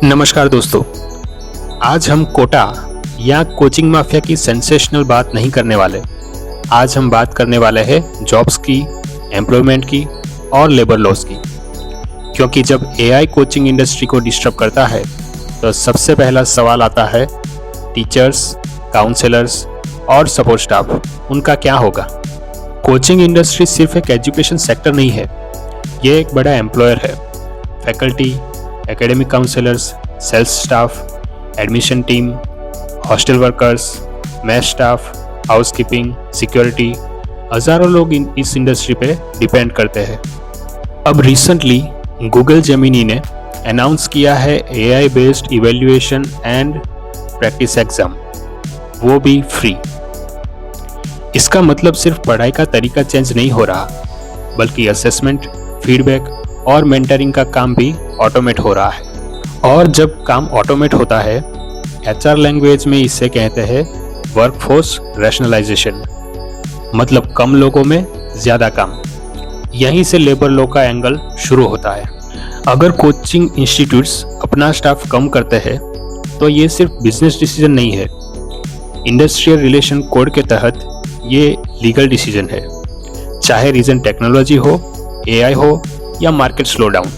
नमस्कार दोस्तों, आज हम कोटा या कोचिंग माफिया की सेंसेशनल बात नहीं करने वाले। आज हम बात करने वाले हैं जॉब्स की, एम्प्लॉयमेंट की और लेबर लॉस की। क्योंकि जब एआई कोचिंग इंडस्ट्री को डिस्टर्ब करता है तो सबसे पहला सवाल आता है टीचर्स, काउंसलर्स और सपोर्ट स्टाफ, उनका क्या होगा। कोचिंग इंडस्ट्री सिर्फ एक एजुकेशन सेक्टर नहीं है, ये एक बड़ा एम्प्लॉयर है। Faculty, academic counsellors, sales staff, admission team, hostel workers, math staff, housekeeping, security, हज़ारों लोग इस इंडस्ट्री पे डिपेंड करते हैं। अब रिसेंटली गूगल जेमिनी ने अनाउंस किया है AI based evaluation and practice exam, वो भी फ्री। इसका मतलब सिर्फ पढ़ाई का तरीका चेंज नहीं हो रहा, बल्कि असेसमेंट, फीडबैक और मेंटरिंग का काम भी ऑटोमेट हो रहा है। और जब काम ऑटोमेट होता है, एचआर लैंग्वेज में इसे कहते हैं वर्कफोर्स रैशनलाइजेशन, मतलब कम लोगों में ज़्यादा काम। यहीं से लेबर लॉ का एंगल शुरू होता है। अगर कोचिंग इंस्टीट्यूट्स अपना स्टाफ कम करते हैं तो ये सिर्फ बिजनेस डिसीजन नहीं है, इंडस्ट्रियल रिलेशन कोड के तहत ये लीगल डिसीजन है। चाहे रीजन टेक्नोलॉजी हो, एआई हो या मार्केट स्लो डाउन,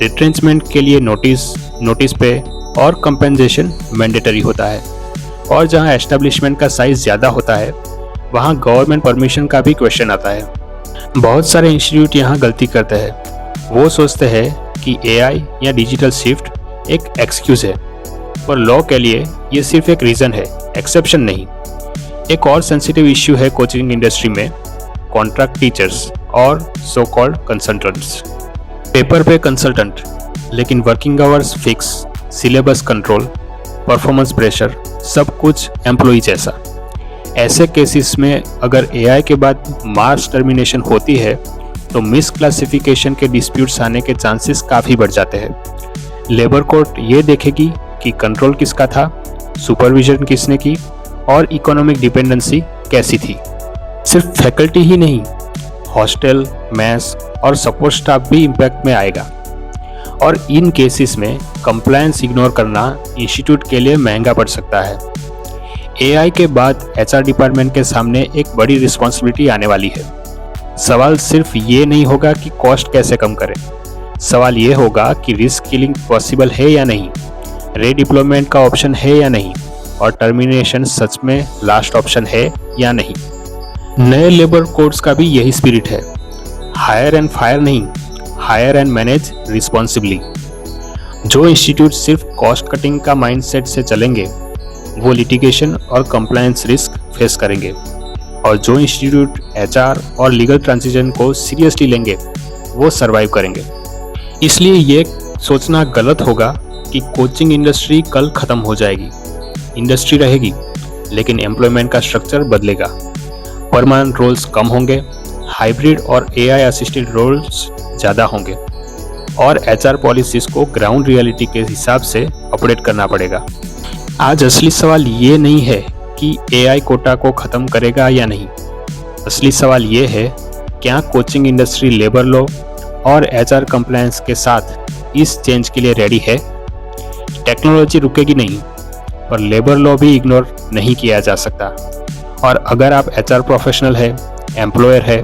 रिट्रेंचमेंट के लिए नोटिस पे और कंपेंसेशन मैंडेटरी होता है। और जहां एस्टेब्लिशमेंट का साइज ज़्यादा होता है, वहां गवर्नमेंट परमिशन का भी क्वेश्चन आता है। बहुत सारे इंस्टीट्यूट यहां गलती करते हैं। वो सोचते हैं कि एआई या डिजिटल शिफ्ट एक एक्सक्यूज़ है, पर लॉ के लिए ये सिर्फ एक रीज़न है, एक्सेप्शन नहीं। एक और सेंसिटिव इश्यू है कोचिंग इंडस्ट्री में कॉन्ट्रैक्ट टीचर्स और सो कॉल्ड कंसल्टेंट्स। पेपर पे कंसल्टेंट, लेकिन working hours fix, syllabus control, performance pressure, सब कुछ एम्प्लॉय जैसा। ऐसे केसेस में अगर एआई के बाद मास टर्मिनेशन होती है तो मिस क्लासिफिकेशन के डिस्प्यूट्स आने के चांसेस काफ़ी बढ़ जाते हैं। लेबर कोर्ट ये देखेगी कि कंट्रोल किसका था, सुपरविजन किसने की और इकोनॉमिक डिपेंडेंसी कैसी थी। सिर्फ फैकल्टी ही नहीं, हॉस्टल, मेस और सपोर्ट स्टाफ भी इम्पैक्ट में आएगा। और इन केसेस में कंप्लायंस इग्नोर करना इंस्टीट्यूट के लिए महंगा पड़ सकता है। एआई के बाद एचआर डिपार्टमेंट के सामने एक बड़ी रिस्पॉन्सिबिलिटी आने वाली है। सवाल सिर्फ ये नहीं होगा कि कॉस्ट कैसे कम करें, सवाल ये होगा कि रिस्क किलिंग पॉसिबल है या नहीं, रीडिप्लॉयमेंट का ऑप्शन है या नहीं, और टर्मिनेशन सच में लास्ट ऑप्शन है या नहीं। नए लेबर कोड्स का भी यही स्पिरिट है, हायर एंड फायर नहीं, हायर एंड मैनेज रिस्पॉन्सिबली। जो इंस्टीट्यूट सिर्फ कॉस्ट कटिंग का माइंडसेट से चलेंगे वो लिटिगेशन और कंप्लायंस रिस्क फेस करेंगे, और जो इंस्टीट्यूट एचआर और लीगल ट्रांजिशन को सीरियसली लेंगे वो सरवाइव करेंगे। इसलिए ये सोचना गलत होगा कि कोचिंग इंडस्ट्री कल ख़त्म हो जाएगी। इंडस्ट्री रहेगी, लेकिन एम्प्लॉयमेंट का स्ट्रक्चर बदलेगा। परमानेंट रोल्स कम होंगे, हाइब्रिड और एआई असिस्टेड रोल्स ज़्यादा होंगे, और एचआर पॉलिसीज को ग्राउंड रियलिटी के हिसाब से अपडेट करना पड़ेगा। आज असली सवाल ये नहीं है कि एआई कोटा को ख़त्म करेगा या नहीं। असली सवाल ये है, क्या कोचिंग इंडस्ट्री लेबर लॉ और एचआर कंप्लायंस के साथ इस चेंज के लिए रेडी है। टेक्नोलॉजी रुकेगी नहीं, पर लेबर लॉ भी इग्नोर नहीं किया जा सकता। और अगर आप एचआर प्रोफेशनल है, एम्प्लॉयर है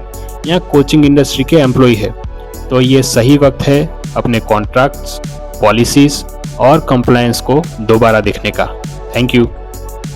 या कोचिंग इंडस्ट्री के एम्प्लॉय है, तो ये सही वक्त है अपने कॉन्ट्रैक्ट्स, पॉलिसीज़ और कंप्लायंस को दोबारा देखने का। Thank you.